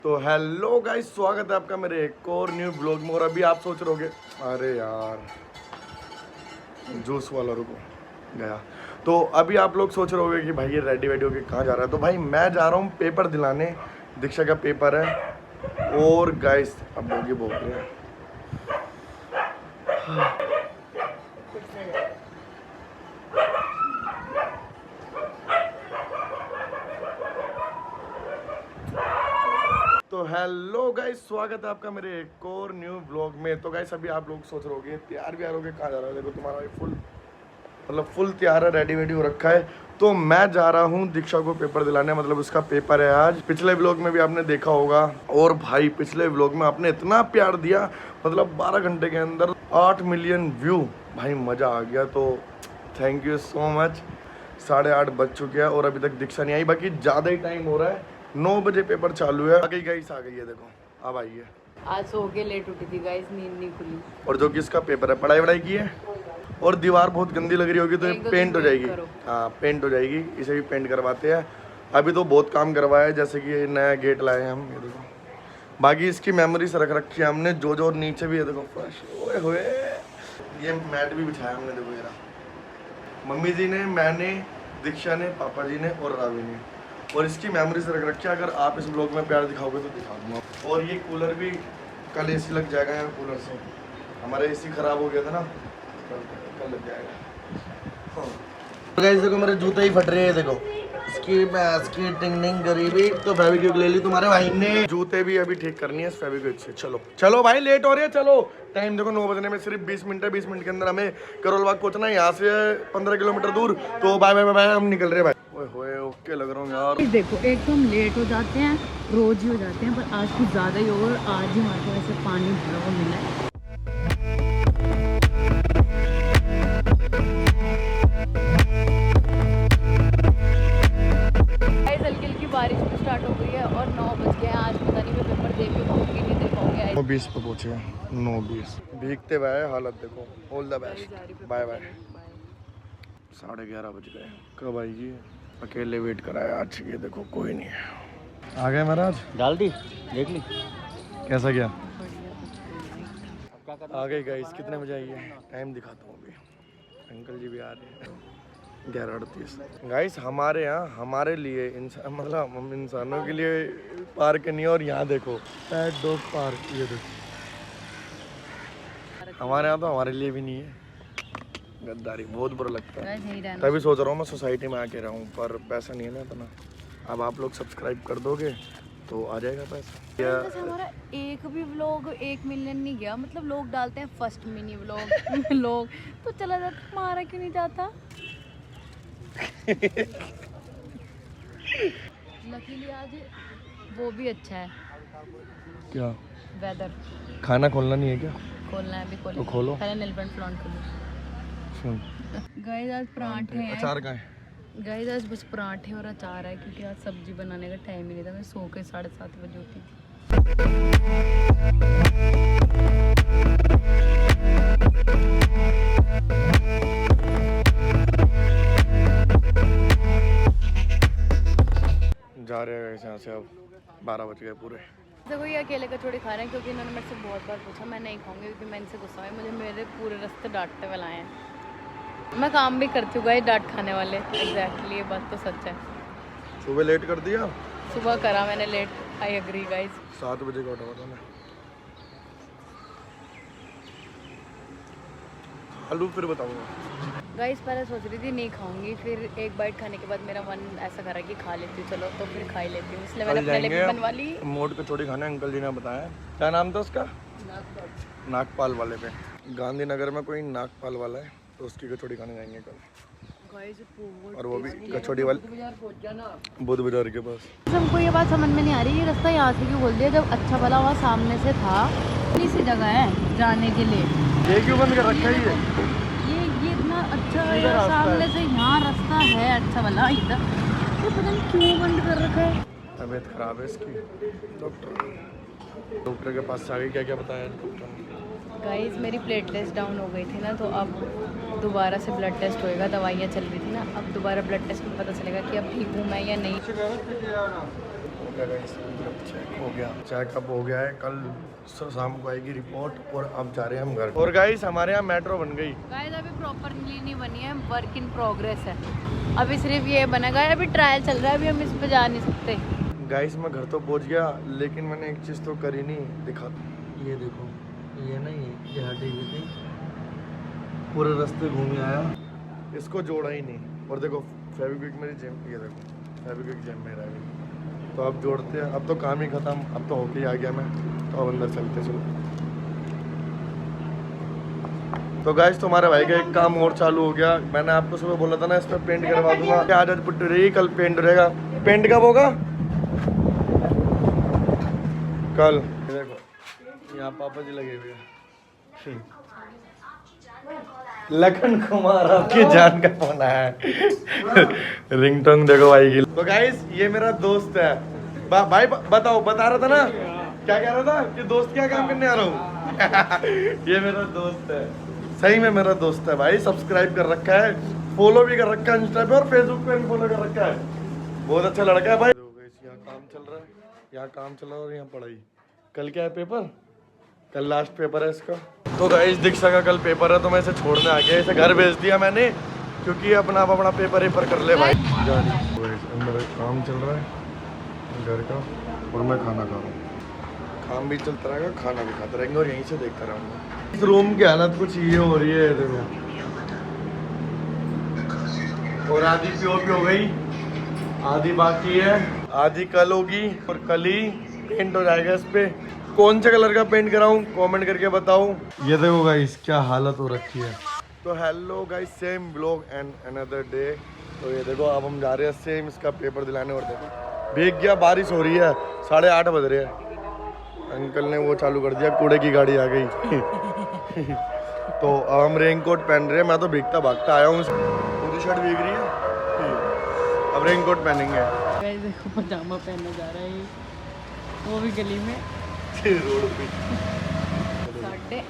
तो hello guys, स्वागत है आपका मेरे एक और न्यू ब्लॉग में। और अभी आप सोच रहे होगे अरे यार जूस वाला रुको गया। तो अभी आप लोग सोच रहे होगे कि भाई ये रेडी वेडी होके कहाँ जा रहा है। तो भाई मैं जा रहा हूँ पेपर दिलाने, दीक्षा का पेपर है। और गाइस अब डॉगी भौंक रहे हैं। तो हेलो गाइस, स्वागत है आपका मेरे एक और न्यू ब्लॉग में। तो गाइस अभी आप लोग सोच रहे होगे तैयार भी होगे कहाँ जा रहा है। देखो तुम्हारा फुल तैयार है, रेडी वेडी हो रखा है। तो मैं जा रहा हूँ दीक्षा को पेपर दिलाने, मतलब उसका पेपर है आज। पिछले ब्लॉग में भी आपने देखा होगा। और भाई पिछले ब्लॉग में आपने इतना प्यार दिया, मतलब 12 घंटे के अंदर 8 मिलियन व्यू। भाई मज़ा आ गया। तो थैंक यू सो मच। 8:30 बज चुके हैं और अभी तक दीक्षा नहीं आई। बाकी ज़्यादा ही टाइम हो रहा है, 9 बजे पेपर चालू है। आ गई गाइस, आ गई है, देखो अब आई है। आज सो के लेट उठी थी गाइस, नींद नहीं खुली। और जो कि इसका पेपर है, पढ़ाई वढ़ाई की है। और दीवार बहुत गंदी लग रही होगी तो ये पेंट हो जाएगी। हाँ पेंट हो जाएगी, इसे भी पेंट करवाते हैं। अभी तो बहुत काम करवाया है, जैसे कि नया गेट लाए हैं हम, ये देखो। बाकी इसकी मेमोरीज रख रखी है हमने, जो और नीचे भी है देखो फर्श। ओए होए, ये मैट भी बिछाया हमने, देखो ये मम्मी जी ने, मैंने, दीक्षा ने, पापा जी ने और रावी ने। और इसकी मेमोरीज रख रखी है। अगर आप इस ब्लॉग में प्यार दिखाओगे तो दिखा दूँगा। और ये कूलर भी कल एसी लग जाएगा यहाँ कूलर से। हमारा एसी खराब हो गया था ना, कल लग जाएगा। तो गाइस देखो मेरे जूते ही फट रहे हैं, देखो इसकी टिंग टिंग गरीबी। तो फेविक्विक ले ली तुम्हारे भाई ने। जूते भी अभी ठीक करनी है इस फेविक्विक से। चलो चलो भाई, लेट हो रही है, चलो। टाइम देखो 9 बजने में सिर्फ 20 मिनट है। 20 मिनट के अंदर हमें करोल बाग पहुंचना है, यहाँ से 15 किलोमीटर दूर। तो बाय बाय बाय, हम निकल रहे हैं भाई। ओए होए, ओके लग रहा हूँ यार। देखो एक तो हम लेट हो जाते हैं, रोज ही हो जाते हैं, पर आज कुछ ज़्यादा ही होगा। और आज ही हमारे को ऐसे पानी भरा हुआ मिला है। हल्की हल्की बारिश भी स्टार्ट हो गई है और 9 बज गए हैं। आज पता नहीं मैं पेपर दे भी पाऊंगी नहीं दे पाऊंगी। 9:20 पे पहुंचे हैं, 9:20। भीगते हुए हालत देखो। All the best, bye bye. 11:30 बज गए। कब आएगी? अकेले वेट कराया आज, ये देखो कोई नहीं है। आ गए महाराज, डाल दी, देख ली कैसा गया? आ गए गाइस। कितने बजे आई है? टाइम दिखाता हूँ अभी। अंकल जी भी आ रहे हैं। 11:38 गाइस। हमारे यहाँ, हमारे लिए इंसान, मतलब हम इंसानों के लिए पार्क नहीं है। और यहाँ देखो पेट डॉग पार्क, ये देखो। हमारे यहाँ तो हमारे लिए भी नहीं है। गद्दारी बहुत बुरा लगता है। तभी सोच रहा हूँ मैं सोसाइटी में आके रहूँ, पर पैसा नहीं है ना इतना। अब आप लोग सब्सक्राइब कर दोगे तो आ जाएगा पैसा। हमारा एक भी व्लॉग 1 मिलियन नहीं गया। मतलब लोग डालते हैं फर्स्ट मिनी व्लॉग लोग तो चला जाता, हमारा क्यों नहीं जाता? लकीली आज वो भी अच्छा है। क्या वेदर? खाना खोलना नहीं है क्या? खोलना है, अभी तो खोलो। पहले नेल पेंट फ्लॉन्ट करो। गाइस आज पराठे हैं। अचार का है? गाइस आज बस पराठे और अचार है, क्योंकि आज सब्जी बनाने का टाइम ही नहीं था। मैं सो के 7:30 बजे उठी थी। जा रहे हैं यहाँ से। अब 12 बज गए पूरे। देखो ये अकेले कचौड़ी खा रहे हैं, क्योंकि इन्होंने मेरे से बहुत बार पूछा। मैं नहीं खाऊंगी क्योंकि मैं इनसे गुस्सा है। मुझे मेरे पूरे रास्ते डांटते हुए लाए हैं। मैं काम भी करती हूँ गाइस डांट खाने वाले। एग्जैक्टली, ये बात तो सच है। सुबह लेट कर दिया। सुबह करा मैंने लेट, आई एग्री गाइस। 7 बजे का उठा था मैं। आलू फिर बताऊंगा। गाइस पहले सोच रही थी नहीं खाऊंगी, फिर एक बाइट खाने के बाद मेरा मन ऐसा करा कि खा लेती हूँ, चलो तो फिर खा ही लेती हूँ। इसलिए मैंने अपने लिए भी बनवा ली। मोट कचौड़ी खाने अंकल जी ने बताया। क्या नाम था उसका? नागपाल वाले पे। गांधीनगर में कोई नागपाल वाला है, तो उसकी कचौड़ी खाने जाएंगे कल। और वो भी कचौड़ी वाले बुध बाजार के पास। हमको ये बात समझ में नहीं आ रही, ये रास्ता यहाँ से क्यों खोल दिया जब अच्छा भला वहाँ सामने से था। इतनी सी जगह है जाने के लिए, ये क्यों बंद कर रखा है? ये इतना अच्छा है, सामने से यहाँ रास्ता है अच्छा भला, इधर ये पता नहीं क्यों बंद कर रखा है। तबीयत खराब है इसकी। डॉक्टर के पास से आगे क्या क्या बताया डॉक्टर ने? गाइस मेरी प्लेटलेट्स डाउन हो गई थी ना, तो अब दोबारा से ब्लड टेस्ट होएगा। दवाइयाँ चल रही थी ना, अब दोबारा ब्लड टेस्ट में पता चलेगा कि अब ठीक हूँ मैं या नहीं। गया गाइस, चेक हो गया, चेकअप हो गया है। कल शाम को आएगी रिपोर्ट और अब जा रहे हैं हम घर। और गाइस हमारे यहाँ मेट्रो बन गई। गाइस अभी प्रॉपरली नहीं बनी है, वर्क इन प्रोग्रेस है। अभी सिर्फ ये बनेगा, अभी ट्रायल चल रहा है, अभी हम इस पे जा नहीं सकते। गाइस मैं घर तो पहुंच गया, लेकिन मैंने एक चीज़ तो करी नहीं, दिखा। ये देखो, ये नहीं, ये हटी हुई थी, पूरे रास्ते घूम आया, इसको जोड़ा ही नहीं। और देखो फेविक्विक मेरी जेब, ये देखो फेविक्विक जेब में रह गई। तो अब जोड़ते हैं, अब तो काम ही खत्म, अब तो होके ही आ गया मैं। तो अब अंदर चलते चलो। तो गाइस तुम्हारे भाई का एक काम और चालू हो गया। मैंने आपको सुबह बोला था ना, इस पर पेंट करवा दूंगा। आज पुट्टी रही, कल पेंट रहेगा। पेंट कब होगा? कल। देखो यहाँ पापा जी लगे हुए हैं। लखन कुमार आपकी जान का फोन आया है। रिंगटोन देखो भाई की। तो गाइस ये मेरा दोस्त है। भाई बताओ, बता रहा था ना, क्या कह रहा था कि दोस्त क्या काम करने आ रहा हूँ। ये मेरा दोस्त है, सही में मेरा दोस्त है भाई। सब्सक्राइब कर रखा है, फॉलो भी कर रखा है इंस्टा पे और फेसबुक पे भी फॉलो कर रखा है। बहुत अच्छा लड़का है भाई। यहाँ काम चल रहा है, यहाँ काम चल रहा है और यहाँ पढ़ाई। कल क्या है पेपर? कल लास्ट पेपर है इसका। तो गाइस दीक्षा का कल पेपर है, तो मैं इसे छोड़ने आ गया। इसे घर भेज दिया मैंने, क्योंकि अपना पेपर कर ले भाई। अंदर काम चल रहा है घर का और मैं खाना खा रहा हूँ। काम भी चलता रहेगा, खाना भी खाते रहेंगे और यहीं से देखता रहूँगा। इस रूम की हालत कुछ ये हो रही है देखो। और आधी पीओपी हो गई, आधी बाकी है, आधी कल होगी और कल ही पेंट हो जाएगा इस पे। कौन से कलर का पेंट कराऊं कमेंट करके बताओ। ये देखो गाइस क्या हालत हो रखी है। तो hello guys, same blog and another day. तो ये देखो अब हम जा रहे हैं सेम इसका पेपर दिलाने। और देखो भीग गया, बारिश हो रही है, 8:30 बज रहे हैं। अंकल ने वो चालू कर दिया, कूड़े की गाड़ी आ गई। तो अब हम रेनकोट पहन रहे हैं। मैं तो भीगता भागता आया हूँ, पूरी शर्ट भीग रही है। अब रेनकोट पहनेंगे। देखो पजामा पहनने जा रहा है, वो भी गली में रोड पे।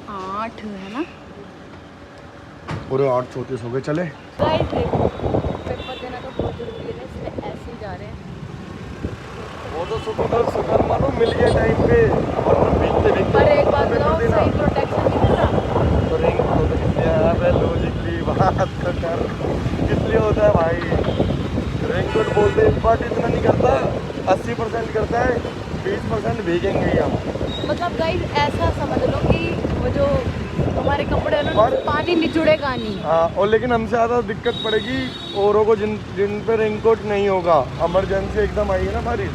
8:30 है ना, पूरे 8:34 हो गए। चले गाइस देखो पेपर देना तो बहुत जरूरी है, इसलिए ऐसे ही जा रहे हैं। वो तो सुपर मानो मिल गया टाइम पे। पर एक बात बताओ, सही प्रोटेक्शन नहीं मिल रहा। तो रिंग तो कितने आया है, लॉजिकली बात कर कितने होता है भाई। रेनकोट बोलते इस बार इतना नहीं करता, 80% करता है, 20% भीगेंगे ही हम। मतलब गाइस ऐसा समझ लो कि वो जो हमारे कपड़े हैं ना, पानी निचुड़ेगा नहीं। हाँ, और लेकिन हमसे ज़्यादा दिक्कत पड़ेगी औरों को जिन पे रेनकोट नहीं होगा। इमरजेंसी एकदम आई है ना बारिश,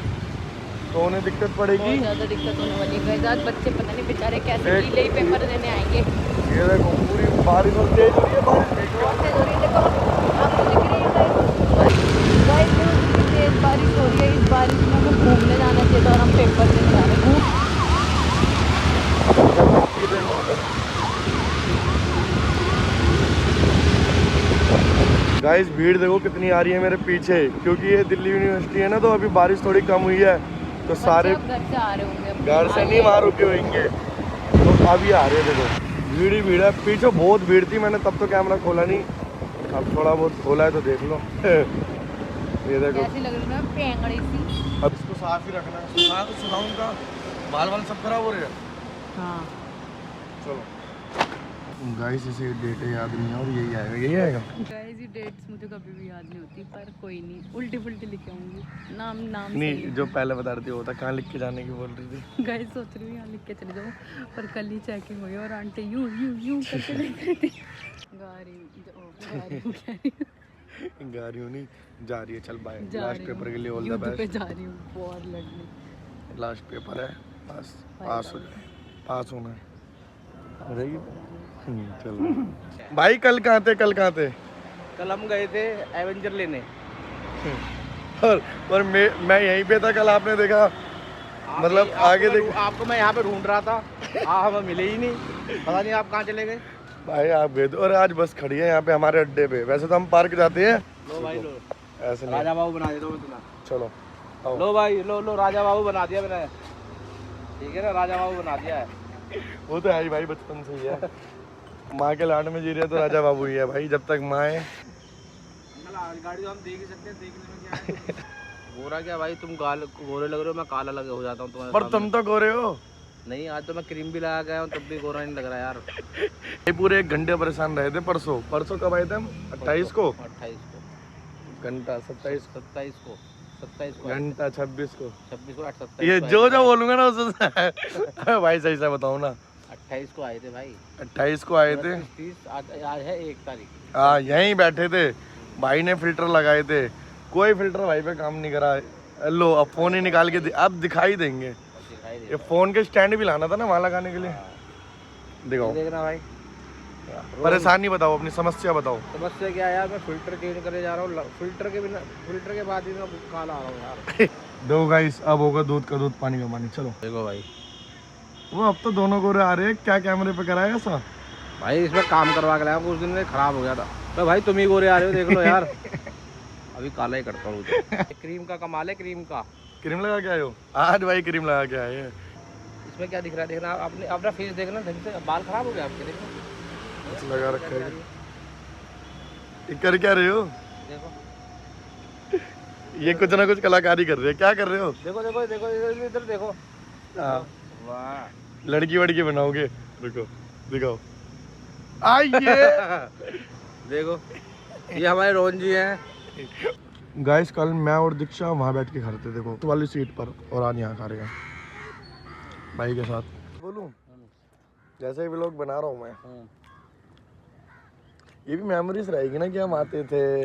तो उन्हें दिक्कत पड़ेगी, बहुत ज़्यादा दिक्कत होने वाली है। गाइस बच्चे पता नहीं बेचारे कैसे गीले ही पेपर देने आएंगे। ये देखो पूरी बारिश और तेज हो रही है, बारिश बहुत तेज हो रही है। देखो आपको दिख रही है गाइस, कितनी तेज बारिश हो रही है। इस बारिश में हमें घूमने जाना चाहिए था और हम पेपर देने जा रहे हैं। गाइस भीड़ देखो कितनी आ रही है मेरे पीछे, क्योंकि ये दिल्ली यूनिवर्सिटी है ना, तो अभी बारिश थोड़ी कम हुई है, तो सारे घर से आ रहे होंगे, घर से नहीं वहाँ रुके होंगे, तो अभी आ रहे हैं। देखो भीड़ ही भीड़ है पीछे, बहुत भीड़ थी। मैंने तब तो कैमरा खोला नहीं, अब थोड़ा बहुत खोला है तो देख लो। ये देखो कैसी लग रही है पेंगड़ी सी। अब इसको साफ ही रखना है, सुखा तो सुखाऊंगा, बाल सब खराब हो रहे हैं। हाँ चलो गाइस, इसे डेट याद नहीं है और यही आएगा। गाइस ये डेट्स मुझे कभी भी याद नहीं होती, पर कोई नहीं, उल्टी पुल्टी लिख आऊंगी। नाम नहीं, जो पहले बता रही थी वो था, कहाँ लिख के जाने की बोल रही थी। गाइस सोच रही हूँ यहाँ लिख के चले जाऊँ, पर कल ही चेकिंग हुई और आंटी यूं करके लिख रही थी। गाड़ी नहीं जा रही है। चल बाय, लास्ट पेपर के लिए ऑल द बेस्ट। पे जा रही हूँ, बहुत लड़ने। लास्ट पेपर है, बस पास हो जाए, पास होना है। रहेगी चलो भाई। कल कहाँ थे? कल हम गए थे एवेंजर लेने। और मैं यहीं पे था कल, आपने देखा? मतलब आगे देख, आपको मैं यहाँ पे ढूंढ रहा था, हमें मिले ही नहीं, पता नहीं आप कहाँ चले गए भाई। आप गए थे और आज बस खड़ी है यहाँ पे हमारे अड्डे पे। वैसे तो हम पार्क जाते हैं। लो भाई लो, ऐसे राजा बाबू बना देता हूँ तुम्हें। चलो आओ। लो भाई लो राजा बाबू बना दिया मैंने, ठीक है ना, राजा बाबू बना दिया है। वो तो है ही भाई, बचपन से ही है। माँ के लाड में जी रहे तो राजा बाबू ही है भाई, जब तक माँ है। गाड़ी तो हम देख ही सकते हैं, देखने में क्या है। गोरा क्या भाई, तुम गोरे लग रहे हो, मैं काला लगे हो जाता हूँ तुम्हारे पर तुम तो गोरे हो। नहीं, आज तो मैं क्रीम भी लगा गया हूँ तब भी गोरा नहीं लग रहा यार। ये पूरे 1 घंटे परेशान रहे थे परसों। परसों कब आए थे हम? 28 को। 28 को घंटा 27 27 को 27 को घंटा 26 को 26 को 27 ये जो बोलूंगा ना उससे भाई सही से बताओ ना। 28 को आए थे भाई। 28 को आए थे। 30 आज है 1 तारीख। हाँ यहीं बैठे थे, भाई ने फिल्टर लगाए थे, कोई फिल्टर भाई पे काम नहीं करा। लो अब फोन ही निकाल के अब दिखाई देंगे। दिखाई दे ये फोन के स्टैंड भी लाना था ना वहाँ लगाने के लिए। दिखाओ, देखना भाई। परेशानी बताओ, अपनी समस्या बताओ। समस्या क्या है यार, मैं फिल्टर चेंज करने जा रहा हूँ, फिल्टर के बाद भी मैं काला आ रहा हूँ यार। दो गाइस, अब होगा दूध का दूध पानी का पानी। चलो देखो भाई, वो अब तो दोनों गोरे आ रहे हैं। क्या कैमरे पे कराया ऐसा? भाई इसमें काम करवा के लाया, कुछ दिन में खराब हो गया था। तो भाई तुम ही गोरे आ रहे हो, देख लो यार। अभी काला ही करता हूँ। क्रीम का कमाल है, क्रीम का। क्रीम लगा के आए हो आज? भाई क्रीम लगा के आए हैं। इसमें क्या दिख रहा है, देखना अपने अपना फेस देखना ढंग से। बाल खराब हो गया आपके, देखो कुछ लगा रखा है। ये कर क्या रहे हो? देखो ये कुछ ना कुछ कलाकारी कर रहे हैं। क्या कर रहे हो? देखो देखो देखो इधर देखो। हाँ, वाह, लड़की वड़की बनाओगे? रुको दिखाओ। आइए देखो ये हमारे रोहन जी हैं। गाइस कल मैं और दीक्षा वहाँ बैठ के खा रहे थे, देखो वाली सीट पर, और आज यहाँ खा रहे हैं भाई के साथ। बोलूं जैसे भी लोग बना रहा हूँ मैं, ये भी मेमोरीज रहेगी ना कि हम आते थे।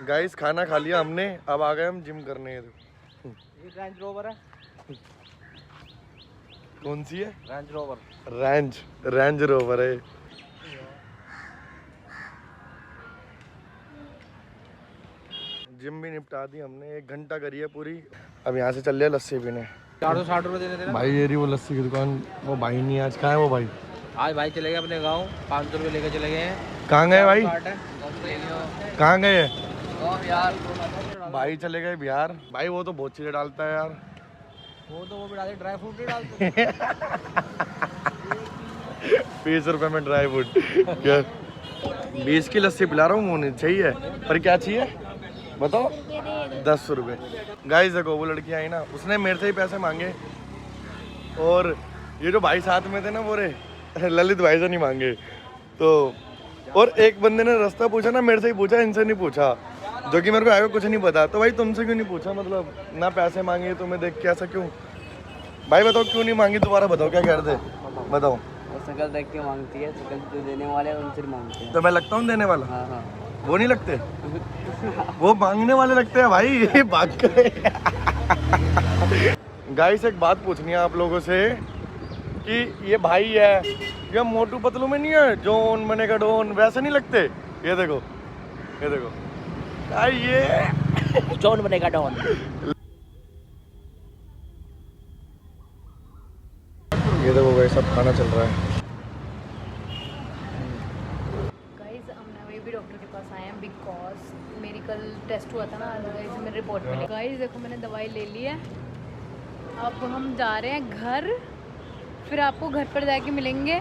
गाइस खाना खा लिया हमने, अब आ गए हम जिम करने। ये रेंज रोवर है। कौन सी है? Range rover. रेंज रोवर है। जिम भी निपटा दी हमने, 1 घंटा करी है पूरी। अब यहाँ से चल रहे लस्सी पीने। 460 रुपये देने थे ना भाई ये रही वो लस्सी की दुकान। वो भाई नहीं आज, कहाँ है वो भाई? आज भाई चले गए अपने गाँव, 500 रुपये लेके चले गए हैं। कहाँ गए भाई? कहाँ गए? बिहार। भाई चले गए बिहार। भाई वो तो बहुत चीजें डालता है यार। वो भी डालते, ड्राई फ्रूट भी डालते। 20 रुपए में ड्राई फ्रूट। क्या 20 की लस्सी पिला रहा हूँ, मुझे चाहिए। पर क्या चाहिए बताओ? 10 रुपए। गाइस देखो वो लड़की आई ना, उसने मेरे से ही पैसे मांगे। और ये जो भाई साथ में थे ना, वो रे ललित भाई से नहीं मांगे। तो और एक बंदे ने रास्ता पूछा ना, मेरे से ही पूछा, इनसे नहीं पूछा, जो कि मेरे को आगे कुछ नहीं पता। तो भाई तुमसे क्यों नहीं पूछा? मतलब ना पैसे मांगे तुम्हें देख के ऐसा क्यों? भाई बताओ क्यों नहीं मांगी? दोबारा बताओ क्या कह रहे थे, बताओ। शकल देख के मांगती है, शकल जो देने वाले हैं उनसे मांगते हैं। तो मैं लगता हूँ देने वाला? हाँ हाँ। वो नहीं लगते, वो मांगने वाले लगते हैं भाई। ये भाग गए। गाइस एक बात पूछनी है आप लोगों से कि ये भाई है, ये मोटू पतलू में नहीं है, जॉन बनेगा डॉन, वैसे नहीं लगते? ये देखो, ये देखो, ये जॉन बनेगा डॉन। ये देखो भाई सब खाना चल रहा है। गाइस हम ना भी डॉक्टर के पास आए हैं बिकॉज मेरी कल टेस्ट हुआ था ना, गाइस मेरी रिपोर्ट मिली। गाइस देखो मैंने दवाई ले ली है, अब हम जा रहे हैं घर, फिर आपको घर पर जाके मिलेंगे।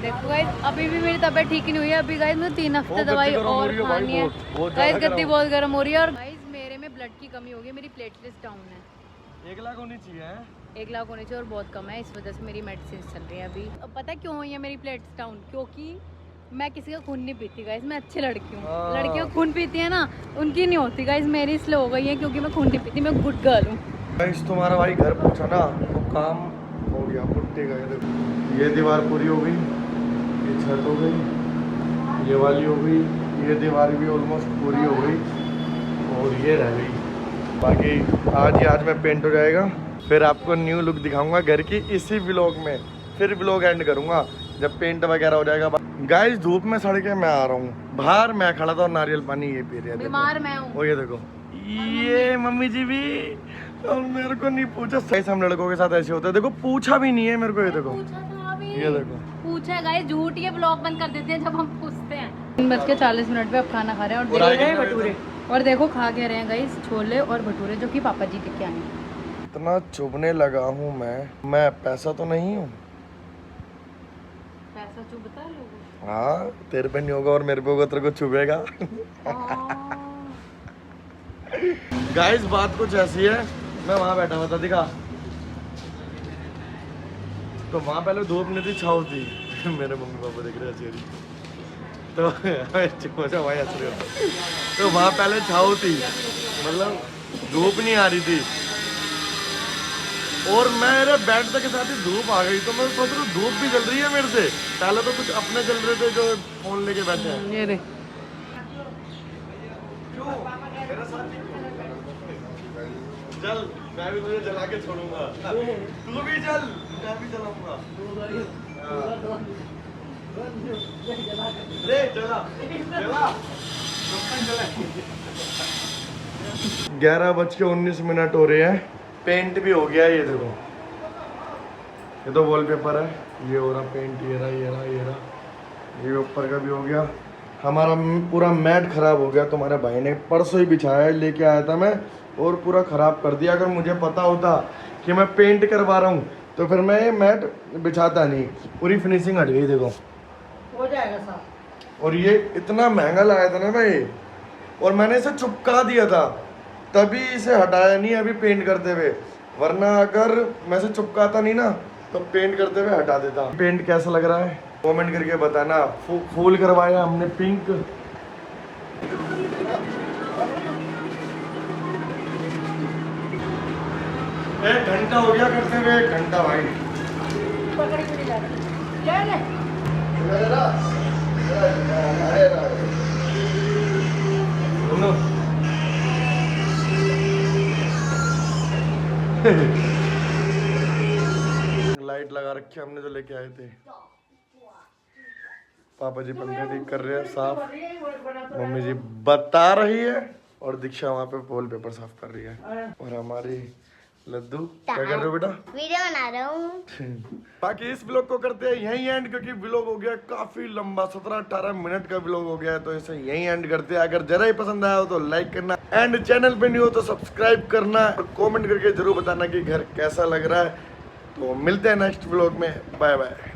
देखो गाइस अभी भी मेरी तबीयत ठीक नहीं हुई है। अभी गाइस मुझे 3 हफ्ते दवाई और खानी है। गाइस गद्दी बहुत गर्म हो रही है। और गाइस मेरे में ब्लड की कमी हो गई, मेरी प्लेटलेट्स डाउन है। 1 लाख होनी चाहिए। 1 लाख होनी चाहिए और बहुत कम है, इस वजह से मेरी मेडिसिन चल रही है अभी। अब पता है क्यों हुई है मेरी प्लेट्स डाउन? क्योंकि मैं किसी का खून नहीं पीती गाइस, मैं अच्छी लड़की हूँ। लड़कियाँ खून पीती है ना, उनकी नहीं होती गाइस, मेरी इसलिए हो गई है क्योंकि मैं खून नहीं पीती, मैं गुड गर्ल हूँ। गाइस तुम्हारा भाई घर पहुंचा ना तो काम हो गया, पुट्टे का। ये देखो ये दीवार पूरी हो गई, ये छत हो गई, ये वाली हो गई, ये दीवार भी ऑलमोस्ट पूरी हो गई, और ये रह गई। बाकी आज में पेंट हो जाएगा, फिर आपको न्यू लुक दिखाऊंगा घर की इसी व्लॉग में। फिर व्लॉग एंड करूंगा जब पेंट वगैरह हो जाएगा। गाइस धूप में सड़ के मैं आ रहा हूँ बाहर, मैं खड़ा था और नारियल पानी ये पी रहा है। बीमार मैं हूँ। ओ ये देखो, ये मम्मी जी भी, और मेरे को नहीं पूछा। सही हम लड़कों के साथ ऐसे होता है, देखो पूछा भी नहीं है मेरे को। ये देखो, ये देखो पूछा है गाइस, झूठ ये ब्लॉग बंद कर देते हैं जब हम पूछते हैं। 3:40 पे अब खाना खा रहे हैं और देख रहे हैं भटूरे। और देखो खा के रहे हैं गाइस छोले और भटूरे, जो कि पापा जी लेके आए हैं। इतना चुभने लगा हूँ मैं पैसा तो नहीं हूँ। पैसा चुभता है लोगों को। हाँ तेरे पे नहीं होगा और मेरे पे होगा, तेरे को चुभेगा। गाइस बात कुछ ऐसी है, मैं वहाँ बैठा हुआ था, दिखा तो वहाँ पहले धूप नहीं थी, छाँव थी। मेरे मम्मी पापा देख रहे हैं चेरी, तो भाई हंस रहे हो। तो वहाँ पहले छाँव थी, मतलब धूप नहीं आ रही थी, और मेरे बैठने के साथ ही धूप आ गई। तो मैं सोच रहा हूँ धूप भी जल रही है मेरे से। पहले तो कुछ अपने चल रहे थे जो फोन लेके बैठे हैं। ये देख चल मैं भी तुझे जला के छोड़ूंगा, तू भी चल, मैं भी जलाऊंगा। ले चला चला। 11:19 हो रहे हैं, पेंट भी हो गया है। ये देखो, ये तो वॉलपेपर है, ये हो रहा पेंट, ये रहा, ये ऊपर का भी हो गया। हमारा पूरा मैट खराब हो गया, तुम्हारे भाई ने परसों ही बिछाया है, लेके आया था मैं, और पूरा ख़राब कर दिया। अगर मुझे पता होता कि मैं पेंट करवा रहा हूँ तो फिर मैं ये मैट बिछाता नहीं। पूरी फिनिशिंग हट गई, देखो हो जाएगा साहब। और ये इतना महंगा लाया था ना भाई, और मैंने इसे चुपका दिया था, तभी इसे हटाया नहीं अभी पेंट करते हुए, वरना अगर मैं इसे चुपकाता नहीं ना तो पेंट करते हुए हटा देता। पेंट कैसा लग रहा है कमेंट करके बताना। फूल करवाया हमने पिंक। एक घंटा हो गया करते हुए, 1 घंटा भाई। पकड़ी पकड़ी जा रही क्या ले लाइट लगा रखी हमने जो लेके आए थे। पापा जी पंखे ठीक कर रहे हैं साफ, मम्मी जी बता रही है, और दीक्षा वहाँ पे वॉलपेपर साफ कर रही है। और हमारी लड्डू क्या कर रहे हो बेटा? वीडियो बना रहा हूँ। बाकी इस ब्लॉग को करते हैं यहीं एंड, क्योंकि ब्लॉग हो गया काफी लंबा, 17-18 मिनट का ब्लॉग हो गया है, तो इसे यहीं एंड करते हैं। अगर जरा ही पसंद आया हो तो लाइक करना, एंड चैनल पे न्यू हो तो सब्सक्राइब करना, और कमेंट करके जरूर बताना कि घर कैसा लग रहा है। तो मिलते हैं नेक्स्ट ब्लॉग में, बाय बाय।